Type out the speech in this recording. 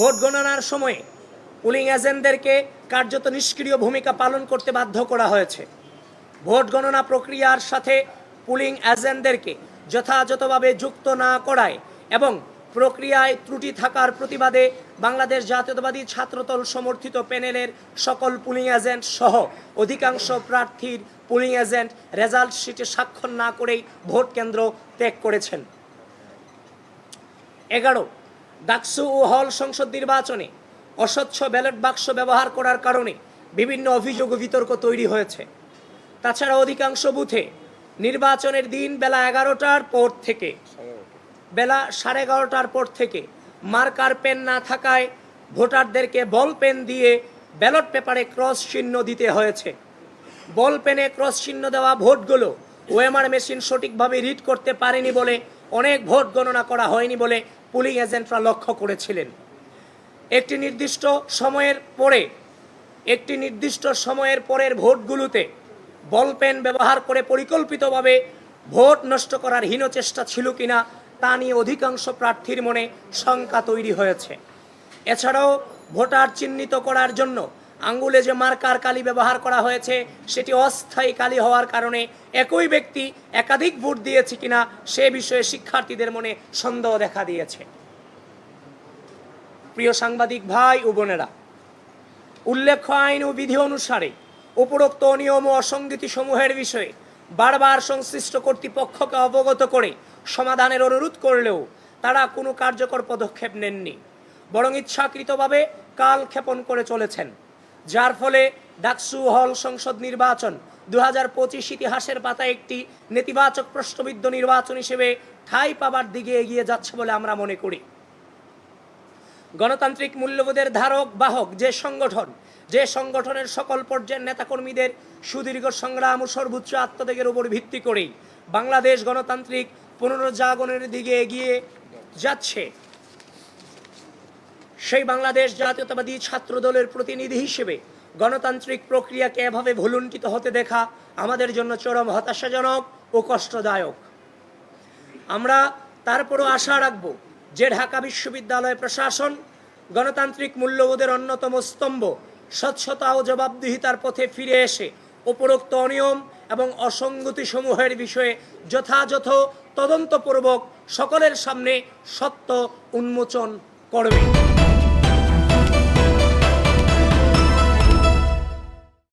Vote গণনার সময়ে pulling এজেন্টদেরকে কার্যত নিষ্ক্রিয় ভূমিকা পালন করতে বাধ্য করা হয়েছে। ভোট গণনা প্রক্রিয়ার সাথে পুলিং এজেন্টদেরকে যথাযথভাবে যুক্ত না করায় এবং প্রক্রিয়ায় ত্রুটি থাকার প্রতিবাদে বাংলাদেশ জাতীয়তাবাদী ছাত্রদল সমর্থিত প্যানেলের সকল পুলিং এজেন্ট সহ অধিকাংশ প্রার্থীর পুলিং এজেন্ট রেজাল্ট শিটে স্বাক্ষর না করেই ভোট কেন্দ্র ত্যাগ করেছেন। 11 ডাকসু ও হল সংসদ নির্বাচনে অস্বচ্ছ ব্যালট বাক্স ব্যবহার করার কারণে বিভিন্ন অভিযোগ ও বিতর্ক তৈরি হয়েছে। তাছাড়া অধিকাংশ বুথে নির্বাচনের দিন বেলা 11টার পর থেকে বেলা 11:30টার পর থেকে মার্কার পেন না থাকায় ভোটারদেরকে বল পেন দিয়ে ব্যালট পেপারে ক্রস চিহ্ন দিতে হয়েছে। বল পেনে ক্রস চিহ্ন দেওয়া ভোটগুলো ওএমআর মেশিন সঠিকভাবে রিড করতে পারেনি বলে অনেক ভোট গণনা করা হয়নি বলে পুলিং এজেন্টরা লক্ষ্য করেছিলেন। একটি নির্দিষ্ট সময়ের পরের ভোটগুলোতে বল পেন ব্যবহার করে পরিকল্পিতভাবে ভোট নষ্ট করার হীন চেষ্টা ছিল কিনা তা নিয়ে অধিকাংশ প্রার্থীর মনে শঙ্কা তৈরি হয়েছে। এছাড়াও ভোটার চিহ্নিত করার জন্য আঙ্গুলে যে মার্কার কালি ব্যবহার করা হয়েছে সেটি অস্থায়ী কালি হওয়ার কারণে একই ব্যক্তি একাধিক ভোট দিয়েছে কিনা সে বিষয়ে শিক্ষার্থীদের মনে সন্দেহ দেখা দিয়েছে। প্রিয় সাংবাদিক ভাই ও বোনেরা, উল্লেখ্য আইন ও বিধি অনুসারে উপরোক্ত নিয়ম ও অসঙ্গতি সমূহের বিষয়ে বারবার সংশ্লিষ্ট কর্তৃপক্ষকে অবগত করে সমাধানের অনুরোধ করলেও তারা কোনো কার্যকর পদক্ষেপ নেননি, বরং ইচ্ছাকৃতভাবে কালক্ষেপণ করে চলেছেন, যার ফলে ডাকসু হল সংসদ নির্বাচন 2025 ইতিহাসের পাতায় একটি নেতিবাচক প্রশ্নবিদ্ধ নির্বাচন হিসেবে ঠাঁই পাবার দিকে এগিয়ে যাচ্ছে বলে আমরা মনে করি। গণতান্ত্রিক মূল্যবোধের ধারক বাহক যে সংগঠনের সকল পর্যায়ের নেতাকর্মীদের সুদীর্ঘ সংগ্রাম ও সর্বোচ্চ আত্মত্যাগের উপর ভিত্তি করেই বাংলাদেশ গণতান্ত্রিক পুনরুজ্জাগরণের দিকে এগিয়ে যাচ্ছে, সেই বাংলাদেশ জাতীয়তাবাদী ছাত্রদলের প্রতিনিধি হিসেবে গণতান্ত্রিক প্রক্রিয়াকে এভাবে ভুলুণ্ঠিত হতে দেখা আমাদের জন্য চরম হতাশাজনক ও কষ্টদায়ক। আমরা তারপরও আশা রাখব যে ঢাকা বিশ্ববিদ্যালয় প্রশাসন গণতান্ত্রিক মূল্যবোধের অন্যতম স্তম্ভ স্বচ্ছতা ও জবাবদিহিতার পথে ফিরে এসে উপরোক্ত অনিয়ম এবং অসঙ্গতি সমূহের বিষয়ে যথাযথ তদন্তপূর্বক সকলের সামনে সত্য উন্মোচন করবে।